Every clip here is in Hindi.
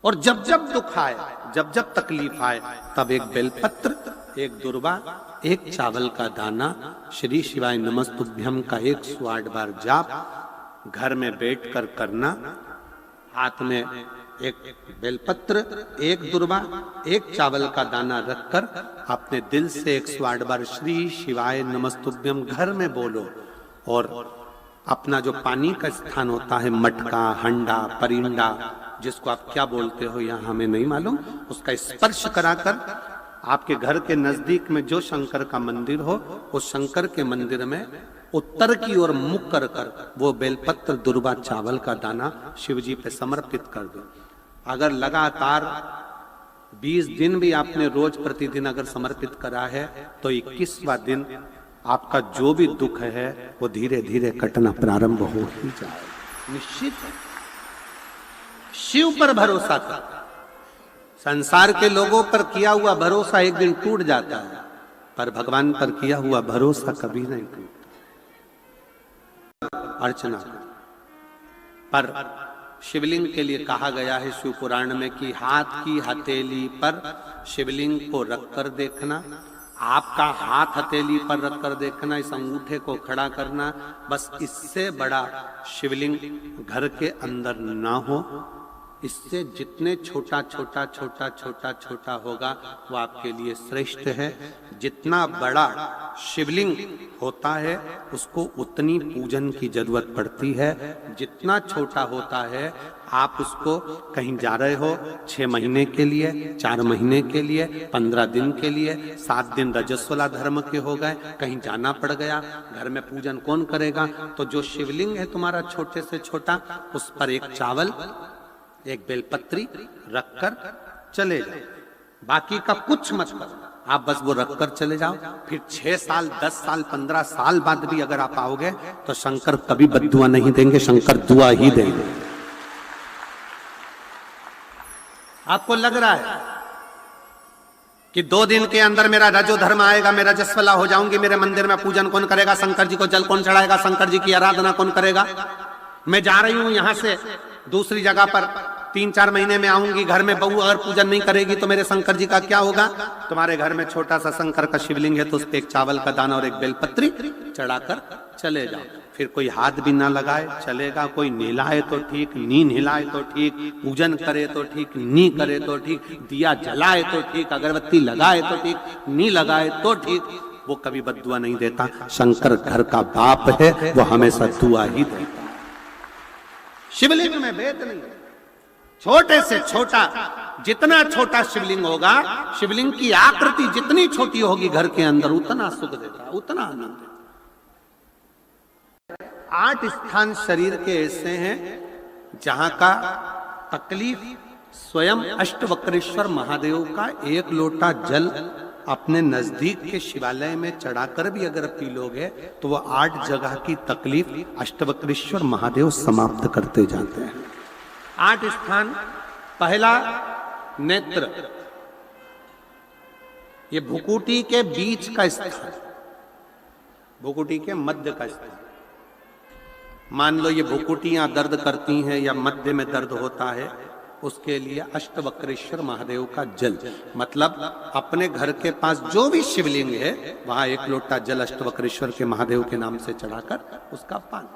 और जब जब दुख आए, जब जब तकलीफ आए, तब एक बेलपत्र, एक दुर्वा, एक चावल का दाना, श्री शिवाय नमस्तुभ्यम का 108 बार जाप घर में बैठकर करना। हाथ में एक बेलपत्र, एक दुर्वा, एक चावल का दाना रखकर अपने दिल से 108 बार श्री शिवाय नमस्तुभ्यम घर में बोलो। और अपना जो पानी का स्थान होता है, मटका, हंडा, परिंडा, जिसको आप क्या बोलते हो यहाँ हमें नहीं मालूम, उसका स्पर्श कराकर आपके घर के नजदीक में जो शंकर का मंदिर हो, उस शंकर के मंदिर में उत्तर की ओर मुख कर वो बेलपत्र, दुर्वा, चावल का दाना शिव जी पे समर्पित कर दो। अगर लगातार 20 दिन भी आपने रोज प्रतिदिन अगर समर्पित करा है, तो 21वां दिन आपका जो भी दुख है वो धीरे धीरे कटना प्रारंभ हो ही जाए। निश्चित है। शिव पर भरोसा कर। संसार के लोगों पर किया हुआ भरोसा एक दिन टूट जाता है, पर भगवान पर किया हुआ भरोसा कभी नहीं टूटता। अर्चना पर शिवलिंग के लिए कहा गया है शिव पुराण में कि हाथ की हथेली पर शिवलिंग को रखकर देखना। आपका हाथ हथेली पर रखकर देखना, इस अंगूठे को खड़ा करना, बस इससे बड़ा शिवलिंग घर के अंदर ना हो। इससे जितने छोटा छोटा छोटा छोटा छोटा होगा वो आपके लिए श्रेष्ठ है। जितना बड़ा शिवलिंग होता है उसको उतनी पूजन की जरूरत पड़ती है। जितना छोटा होता है, आप उसको कहीं जा रहे हो 6 महीने के लिए, 4 महीने के लिए, 15 दिन के लिए, 7 दिन रजस्वला धर्म के हो गए, कहीं जाना पड़ गया, घर में पूजन कौन करेगा? तो जो शिवलिंग है तुम्हारा छोटे से छोटा, उस पर एक चावल, एक बेलपत्री रखकर चले जाओ। बाकी का कुछ मत करो, आप बस वो रखकर चले जाओ। फिर 6 साल, 10 साल, 15 साल बाद भी अगर आप आओगे तो शंकर कभी बद्दुआ नहीं देंगे, शंकर दुआ ही देंगे। आपको लग रहा है कि 2 दिन के अंदर मेरा रजो धर्म आएगा, मैं रजस्वला हो जाऊंगी, मेरे मंदिर में पूजन कौन करेगा, शंकर जी को जल कौन चढ़ाएगा, शंकर जी की आराधना कौन करेगा? मैं जा रही हूं यहां से दूसरी जगह पर, 3-4 महीने में आऊंगी, घर में बहू अगर पूजन नहीं करेगी तो मेरे शंकर जी का क्या होगा? तुम्हारे घर में छोटा सा शंकर का शिवलिंग है तो उस पर एक चावल का दाना और एक बेलपत्री चढ़ाकर चले जाओ। फिर कोई हाथ भी ना लगाए चलेगा, कोई नहलाए तो ठीक, नी नहलाए तो ठीक, पूजन करे तो ठीक, नी करे तो ठीक, दिया जलाए तो ठीक, अगरबत्ती लगाए तो ठीक, नी लगाए तो ठीक, वो कभी बद्दुआ नहीं देता। शंकर घर का बाप है, वो हमेशा दुआ ही देता। शिवलिंग में भेद नहीं। छोटे से छोटा, जितना छोटा शिवलिंग होगा, शिवलिंग की आकृति जितनी छोटी होगी घर के अंदर, उतना सुख देता, उतना आनंद देता। 8 स्थान शरीर के ऐसे हैं जहां का तकलीफ स्वयं अष्टवक्रेश्वर महादेव का 1 लोटा जल अपने नजदीक के शिवालय में चढ़ाकर भी अगर पी लोगे तो वो 8 जगह की तकलीफ अष्टवक्रेश्वर महादेव समाप्त करते जाते हैं। 8 स्थान। पहला नेत्र, ये भुकुटी के बीच का स्थान, भुकुटी के मध्य का स्थान। मान लो ये भुकुटियां दर्द करती हैं या मध्य में दर्द होता है, उसके लिए अष्टवक्रेश्वर महादेव का जल, मतलब अपने घर के पास जो भी शिवलिंग है वहां 1 लोटा जल अष्टवक्रेश्वर के महादेव के नाम से चढ़ाकर उसका पान,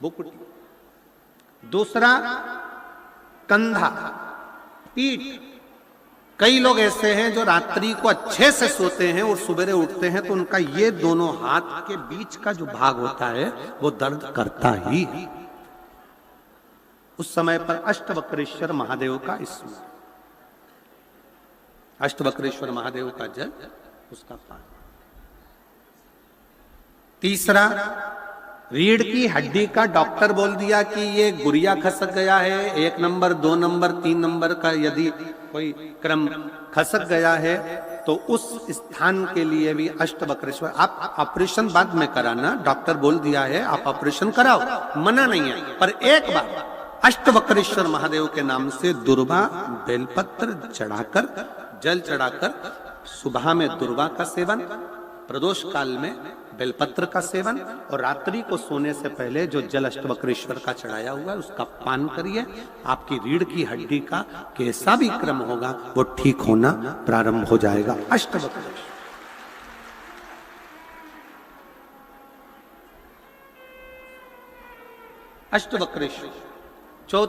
भुकुटी। दूसरा कंधा, पीठ। कई लोग ऐसे हैं जो रात्रि को अच्छे से सोते हैं और सवेरे उठते हैं तो उनका ये दोनों हाथ के बीच का जो भाग होता है वो दर्द करता ही है। उस समय पर अष्टवक्रेश्वर महादेव का स्मरण, अष्टवक्रेश्वर महादेव का जल, उसका पान। तीसरा, रीढ़ की हड्डी का डॉक्टर बोल दिया कि ये गुरिया खसक गया है, 1 नंबर, 2 नंबर, 3 नंबर का यदि कोई क्रम खसक गया है तो उस स्थान के लिए भी अष्टवक्रेश्वर। आप ऑपरेशन बाद में कराना, डॉक्टर बोल दिया है आप ऑपरेशन कराओ, मना नहीं है, पर एक बार अष्टवक्रेश्वर महादेव के नाम से दुर्वा बेलपत्र चढ़ाकर, जल चढ़ाकर, सुबह में दुर्वा का सेवन, प्रदोष काल में बेलपत्र का सेवन, और रात्रि को सोने से पहले जो जल अष्टवक्रेश्वर का चढ़ाया हुआ है उसका पान करिए। आपकी रीढ़ की हड्डी का कैसा भी क्रम होगा वो ठीक होना प्रारंभ हो जाएगा। अष्टवक्रेश्वर, अष्टवक्रेश्वर। चौथा